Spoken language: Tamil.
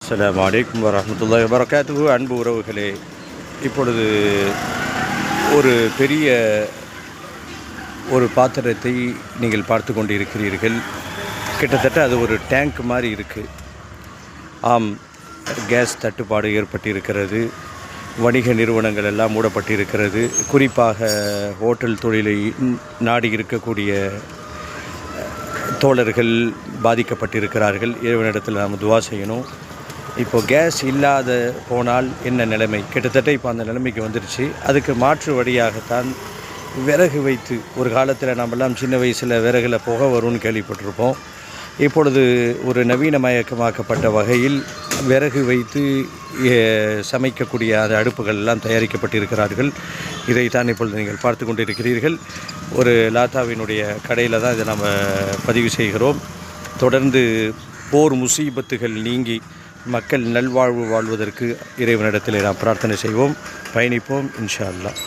அஸ்ஸலாமு அலைக்கும் வரஹ்மத்துல்லாஹி வபரகாத்துஹு. அன்பு உறவுகளே, இப்பொழுது ஒரு பெரிய பாத்திரத்தை நீங்கள் பார்த்து கொண்டிருக்கிறீர்கள். கிட்டத்தட்ட அது ஒரு டேங்க் மாதிரி இருக்குது. ஆம், கேஸ் தட்டுப்பாடு ஏற்பட்டிருக்கிறது. வணிக நிறுவனங்கள் எல்லாம் மூடப்பட்டிருக்கிறது. குறிப்பாக ஹோட்டல் தொழிலை நாடி இருக்கக்கூடிய தோழர்கள் பாதிக்கப்பட்டிருக்கிறார்கள். இறைவனிடத்தில் நாம் துவா செய்யணும். இப்போது கேஸ் இல்லாத போனால் என்ன நிலைமை? கிட்டத்தட்ட இப்போ அந்த நிலைமைக்கு வந்துடுச்சு. அதுக்கு மாற்று வழியாகத்தான் விறகு வைத்து, ஒரு காலத்தில் நம்மெல்லாம் சின்ன வயசில் விறகுல புகை வரும்னு கேள்விப்பட்டிருப்போம். இப்பொழுது ஒரு நவீனமயமாக்கப்பட்ட வகையில் விறகு வைத்து சமைக்கக்கூடிய அந்த அடுப்புகள் எல்லாம் தயாரிக்கப்பட்டிருக்கிறார்கள். இதைத்தான் இப்பொழுது நீங்கள் பார்த்து கொண்டிருக்கிறீர்கள். ஒரு லாத்தாவினுடைய கடையில் தான் இதை நம்ம பதிவு செய்கிறோம். தொடர்ந்து போர் முசீபத்துகள் நீங்கி மக்கள் நல்வாழ்வு வாழ்வதற்கு இறைவனிடத்தில் நாம் பிரார்த்தனை செய்வோம், பயணிப்போம் இன்ஷா அல்லாஹ்.